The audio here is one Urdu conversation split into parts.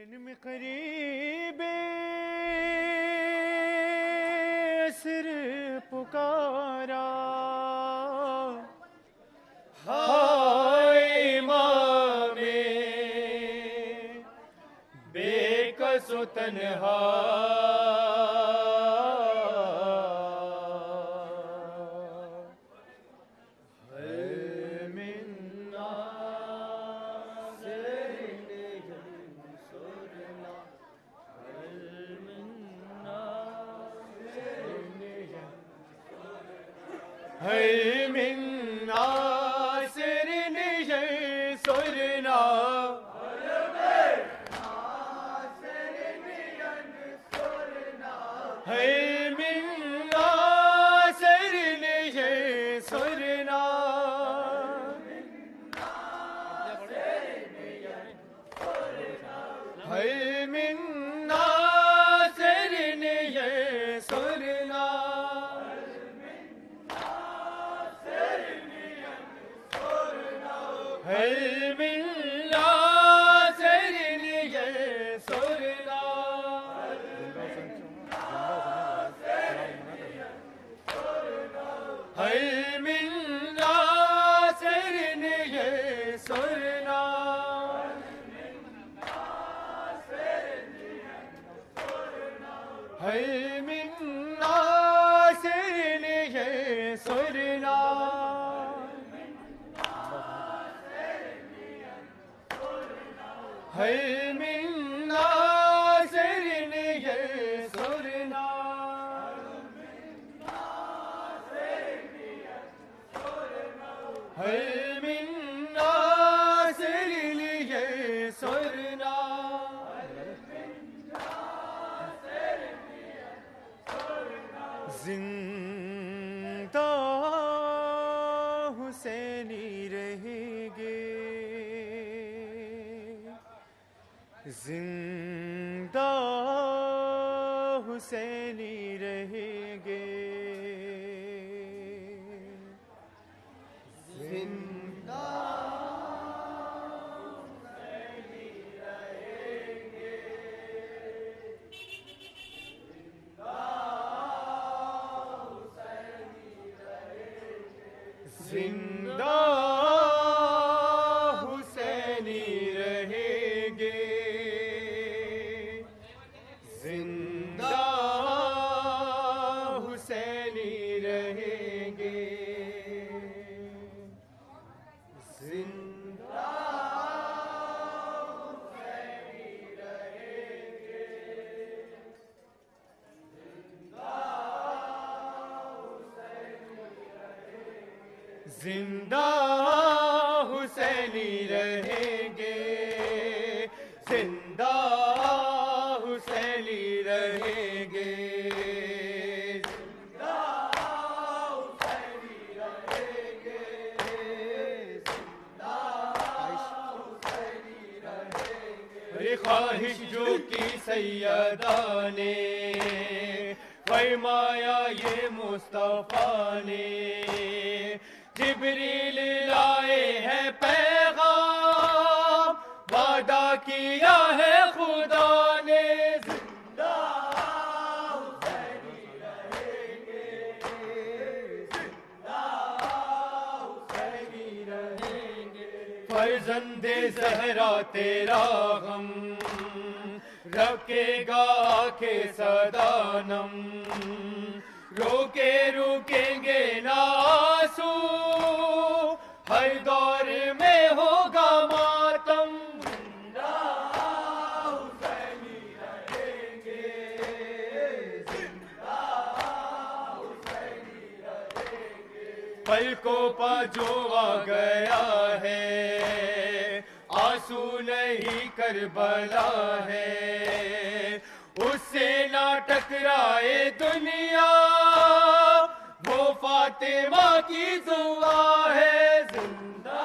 حسین میں قریب اسر پکارا، ہائے امام بے کس و تنہا، هل من ناصر ينصرنا، هل من ناصر ينصرنا، هل من ناصر ينصرنا، هل من ناصر ينصرنا، هل من ناصر ينصرنا، هل من ناصر ينصرنا، هل من ناصر ينصرنا، هل من ناصر ينصرنا، زندہ حسینی رہیں گے، زندہ حسینی رہیں گے، زندہ زندہ حسینی رہیں گے، زندہ حسینی رہیں گے، زندہ حسینی رہیں گے، زندہ حسینی رہیں گے، زندہ حسینی رہیں گے، زندہ حسینی رہیں گے، زندہ حسینی رہیں گے، ارے خواہش جو کی سیدہ نے فرمایا یہ مصطفیٰ نے، جبریل لائے ہیں پیغام وعدہ کیا ہے خدا نے، زندہ حسینی رہیں گے، زندہ حسینی رہیں گے، فرزند زہرا تیرا غم رکھے گا کہ صدا نم، روکے رکیں گے نہ آنسو، ہر دور میں ہوگا ماتم، زندہ حسینی رہیں گے، زندہ حسینی رہیں گے، پلکوں پا جو آ گیا ہے آنسو نہیں کربلا ہے، اس سے نہ ٹکرائے دنیا، وہ فاطمہ کی دعا ہے، زندہ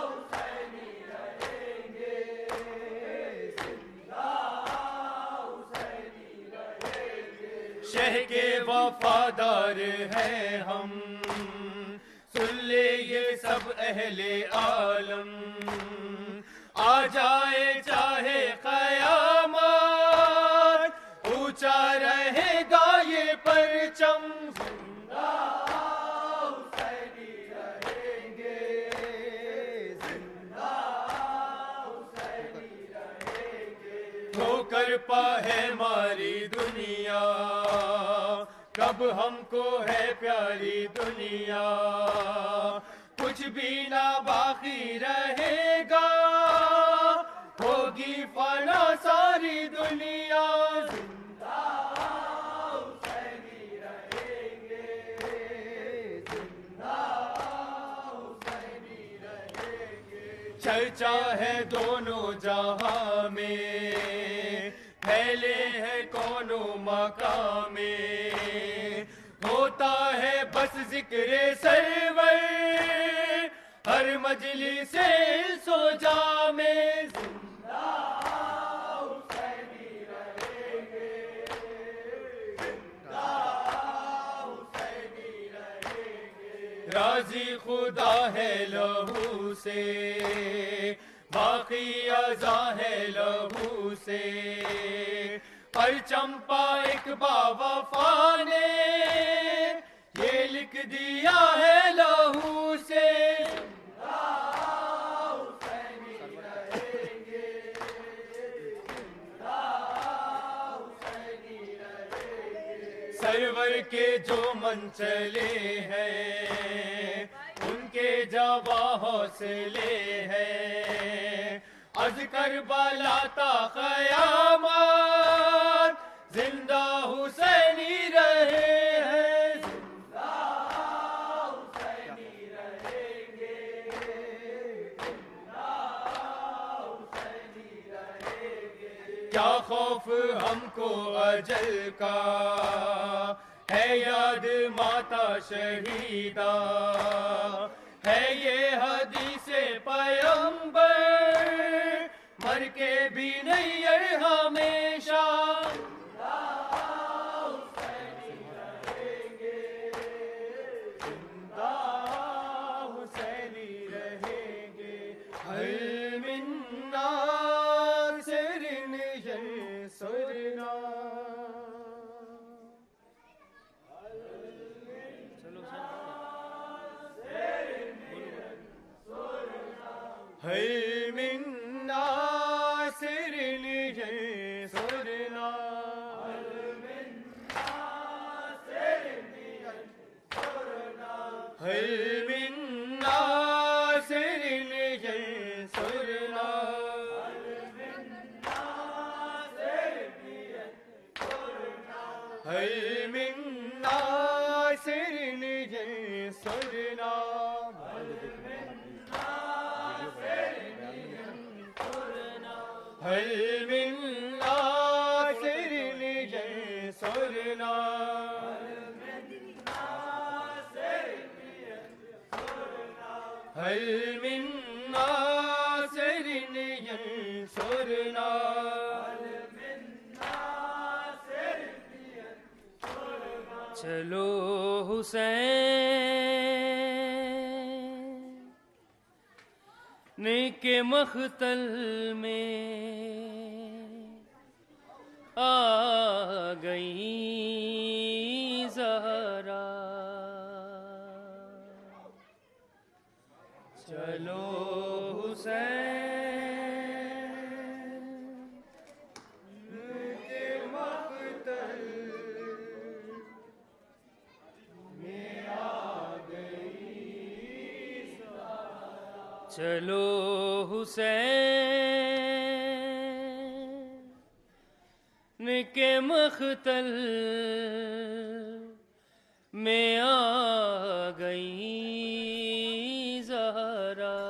حسینی رہیں گے، زندہ حسینی رہیں گے، شہ کے وفادار ہیں ہم، سن لے یہ سب اہل عالم، آ جائے چاہے کر پائے ہماری دنیا، کب ہم کو ہے پیاری دنیا، کچھ بھی نہ باقی رہے گا، ہوگی فنا ساری دنیا، زندہ حسینی رہیں گے، زندہ حسینی رہیں گے، چرچا ہے دونوں جہاں میں، پھیلے ہیں کونوں مقام میں، ہوتا ہے بس ذکر سرور ہر مجلس سو جا میں، زندہ حسینی رہیں گے، زندہ حسینی رہیں گے، راضی خدا ہے لہو سے، باقی ازاں ہے لہو سے، پرچم پائک باوفا نے یہ لکھ دیا ہے لہو سے، سرور کے جو من چلے ہیں ان کے جواں حوصلے ہیں، از کربلا تا قیامت زندہ حسینی رہے ہیں، زندہ حسینی رہیں گے، زندہ حسینی رہیں گے، کیا خوف ہم کو اجل کا ہے یاد ماتا شہیدہ، ہے یہ حدیث پیغمبر مر کے بھی نہیں ہمیشہ، زندہ حسینی رہیں گے، زندہ حسینی رہیں گے، ہر من ناصر ینصرنا، ہر من ناصر ینصرنا، ہر من ناصر ینصرنا، ہر من ناصر ینصرنا، ہر من ناصر ینصرنا، ہر من ناصر ینصرنا، چلو حسین کے مقتل میں آ گئی زہرا، چلو حسین کے مقتل میں آ گئی، چلو حسین کے مقتل میں آ گئی زہرا،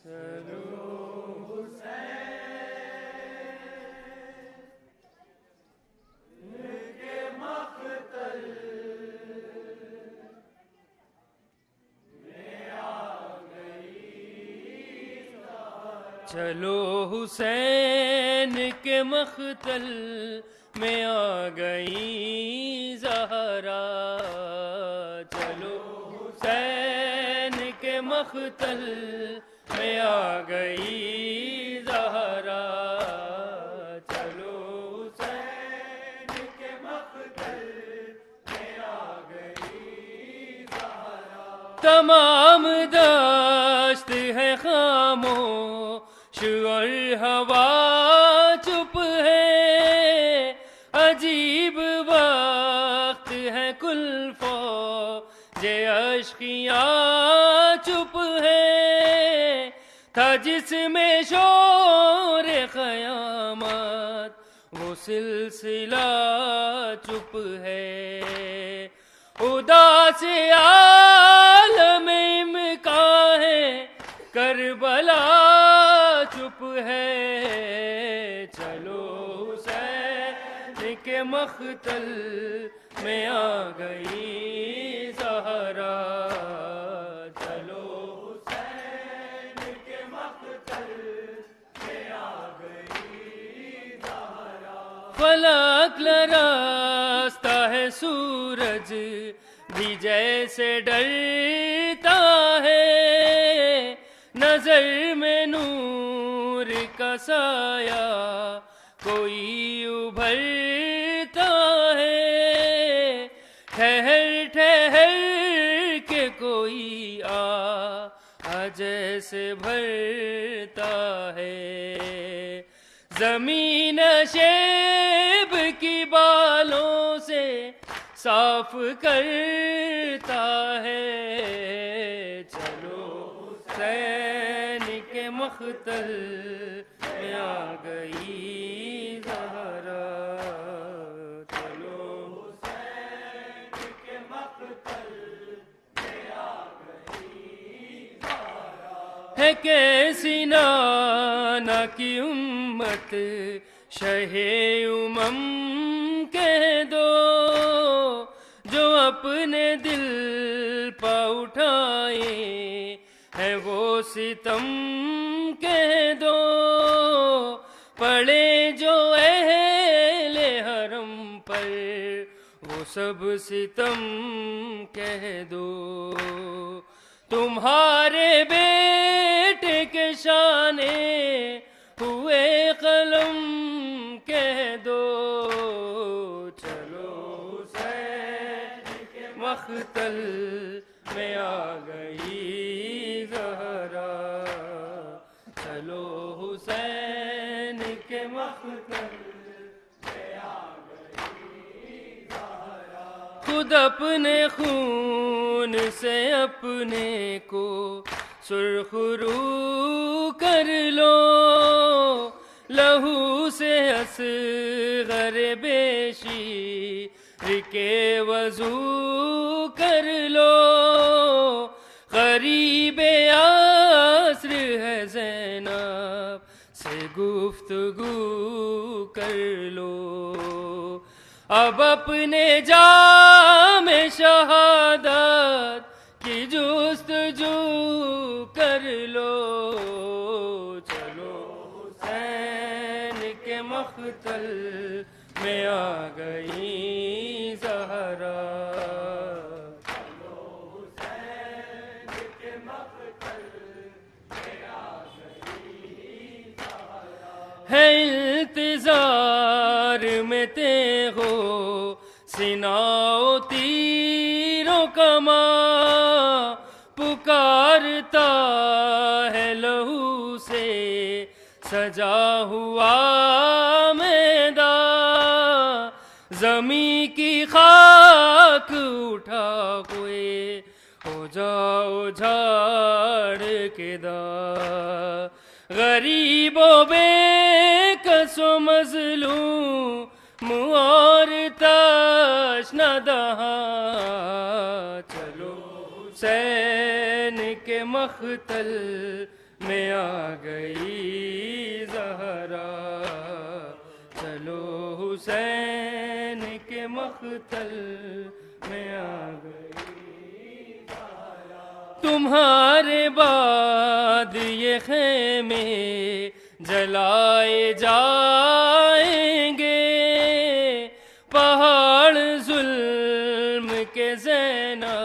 چلو کے مقتل چلو حسین کے مقتل میں آ گئی زہرا، چلو حسین کے مقتل میں آ گئی زہرا، چلو حسین کے مقتل میں آ گئی زہرا، تمام دشت ہے خاموش اور ہوا چپ ہے، عجیب وقت ہے کل فوج اشقیاں چپ ہے، تھا جس میں شور قیامت وہ سلسلہ چپ ہے، اداس عالم امکان ہے، کربلا چپ ہے، چلو حسین کے مقتل میں آ گئی زہرا، چلو حسین کے مقتل میں آ گئی زہرا، فلک لرزتا ہے سورج بھی جیسے ڈرتا ہے، نظر میں نور کا سایہ کوئی ابھرتا ہے، ٹھہر ٹھہر کے کوئی جیسے بھرتا ہے، زمین شیب کی بالوں سے صاف کرتا ہے، چلو حسین کے مقتل میں آ گئی زہرا، چلو حسین کے مقتل میں آ گئی زہرا، ہے کیسی نانا کی امت شہ امم کہہ دو، جو اپنے دل پہ اٹھائے ہے وہ ستم کہہ دو، پڑے جو اہل حرم پر وہ سب ستم کہہ دو، تمہارے بیٹے کے شانے ہوئے قلم کہہ دو، چلو حسین کے مقتل میں آ گئی زہرا، چلو حسین کے مقتل میں آ گئی زہرا، خود اپنے خون سے اپنے کو سرخ رو کر لو، لہو سے اصغر بیشیر کے وضو کر لو، قریب عصر ہے زینب سے گفتگو کر لو، اب اپنے جام شہادت کی جستجو کر لو، چلو حسین کے مقتل میں آ گئی زہرا، چلو حسین کے مقتل میں آ گئی زہرا، ہے انتظار میں تیغو سیناؤ تیروں کماں، پکارتا ہے لہو سے سجا ہوا میدان، زمیں کی خاک اٹھا ہوئے ہو جاؤ جھاڑ کے داں، غریب و بے کس و مظلوم اور تشنہ دہاں، چلو حسین کے مقتل میں آ گئی زہرا، چلو حسین کے مقتل میں آ گئی زہرا، تمہارے بعد یہ خیمے جلائے جائیں گے، پہاڑ ظلم کے زینا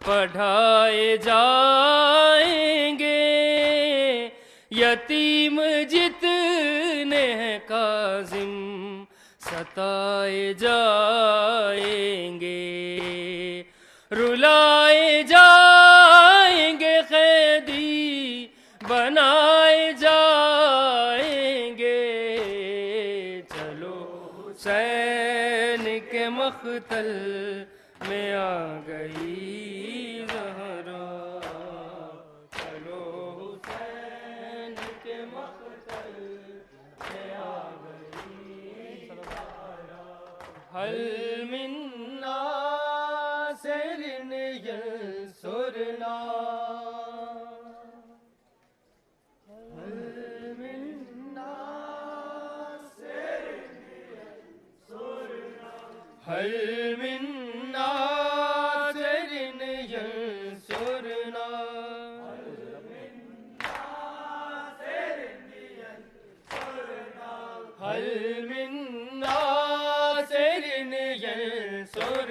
پڑھائے جائیں گے، یتیم جتنے ہیں کاظم ستائے جائیں گے، رلائے جائیں گے قیدی بنائے جائیں مقتل میں آ گئی زہرا، چلو حسین کے مقتل میں آ گئی زہرا، حل من ناصر ینصرنا، هل من ناصر ينصرنا، هل من ناصر ينصرنا،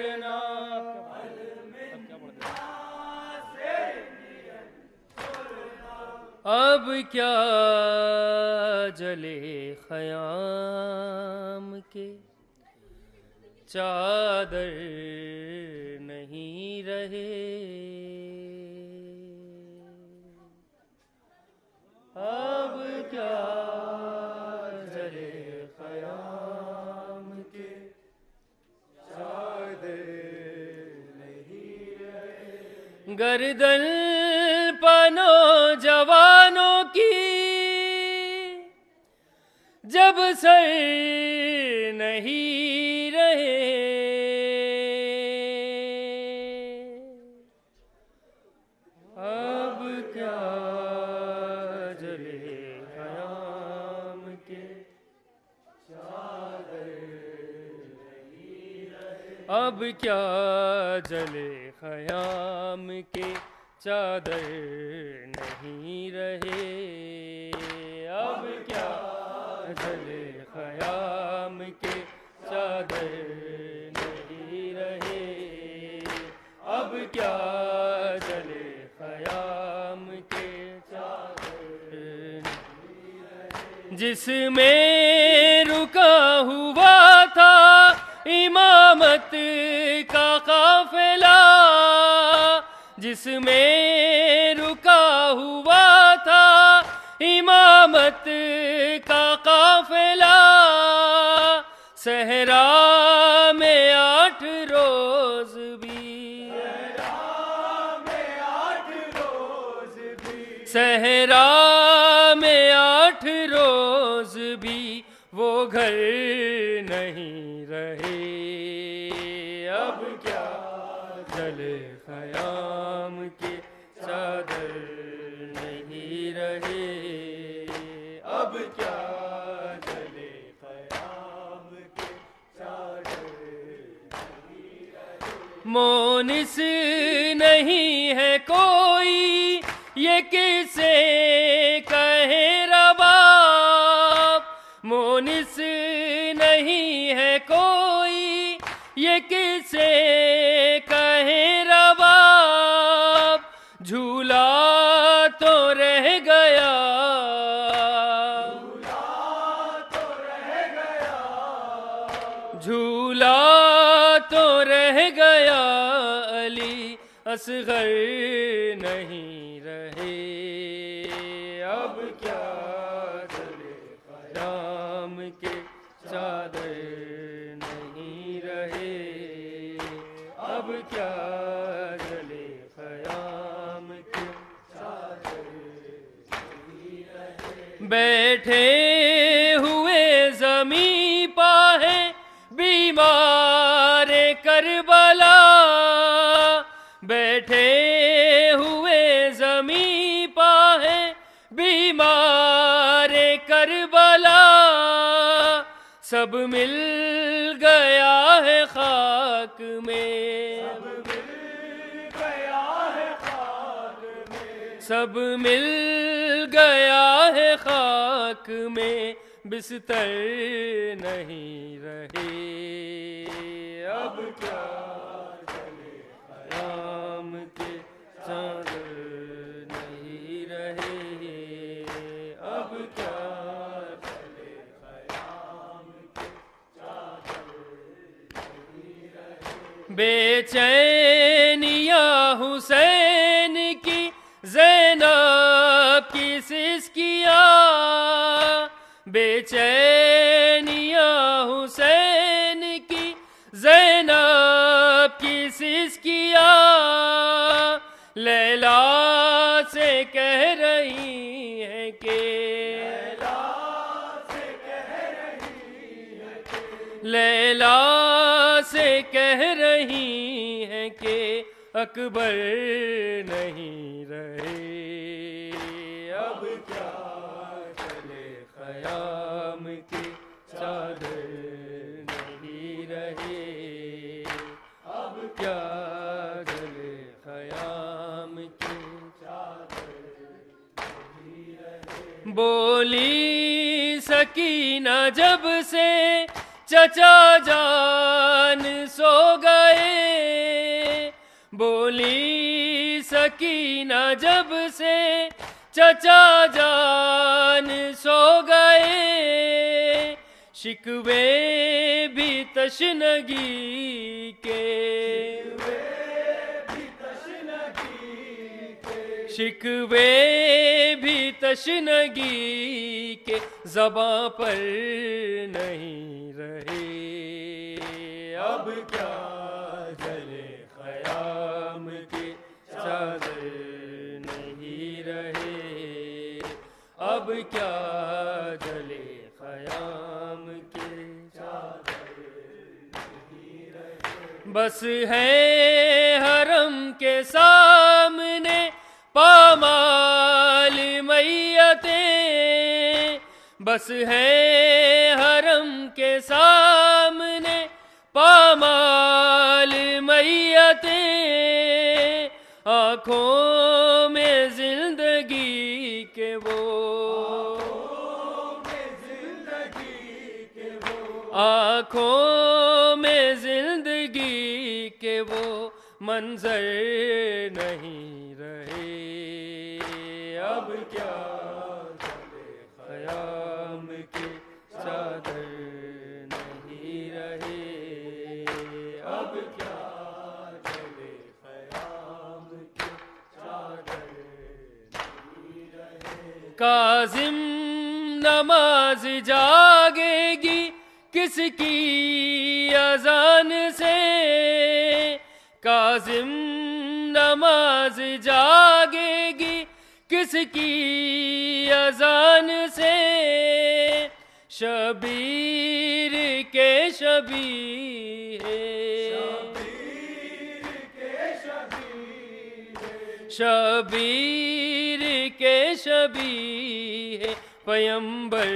اب کیا جلے خیام کے چادر نہیں رہے، اب کیا جلے خیام کے چادر نہیں رہے، گردن پنو جوانوں کی جب سر نہیں رہے، اب کیا جلے خیام کے چادر نہیں رہے، اب کیا جلے خیام کے چادر نہیں رہے، اب کیا جلے خیام کے چادر نہیں رہے، اب کیا جلے خیام کے چادر نہیں رہے، جس میں رکا ہوا تھا امامت کا قافلہ، جس میں رکا ہوا تھا امامت کا قافلہ، صحرا میں 8 روز بھی، صحرا میں 8 روز بھی وہ گھر نہیں رہے، اب کیا جلے خیام کے چادر نہیں رہے، اب کیا جلے خیام کے چادر نہیں رہے، مونس نہیں ہے کوئی یہ کسے کہے رباب، مونس نہیں ہے کوئی یہ کسے کہے رباب، جھولا تو رہ گیا، جھولا تو رہ گیا، علی اصغر نہیں رہے، اب کیا جلے خیام کے چادر نہیں رہے، اب کیا جلے خیام کے چادر نہیں رہے، بیٹھے ہوئے زمیں پا ہے بیمار کربلا، بیٹھے ہوئے زمیں پا ہے بیمار کربلا، سب مل گیا ہے خاک میں، سب مل گیا ہے خاک میں، بستر نہیں رہے، اب کیا جلے خیام کے چادر نہیں رہے، اب کیا جلے خیام کے چادر نہیں رہے، بے چینیاں حسین کی زینب کی سسکیاں، بے چینیاں حسین کی زینب دیا، لیلا سے کہہ رہی ہے کہ لیلا سے کہہ رہی ہے کہ اکبر نہیں رہے، اب کیا چلے خیام کی چادر نہیں رہے، اب کیا چلے خیام کی چادر نہیں رہے۔ بولی سکینہ جب سے چچا جان سو گئے، بولی سکینہ جب سے چچا جان سو گئے، شکوے بھی تشنگی کے، شکوے بھی تشنگی کے زباں پر نہیں رہے، اب کیا جلے خیام کی چادر نہیں رہے، اب کیا جلے خیام کی چادر نہیں رہے۔ بس ہے حرم کے سامنے پامال میتیں، بس ہے حرم کے سامنے پامال میتیں، آنکھوں میں زندگی کے وہ، آنکھوں میں زندگی کے وہ منظر نہیں رہے، اب کیا چلے خیام کی چادر نہیں رہے، اب کیا چلے خیام کی چادر نہیں رہے۔ کاظم نماز جاگے گی کس کی اذان سے، کاظم نماز جاگے گی کس کی اذان سے، شبیر کے شبیہ شبیر کے شبیہ پیمبر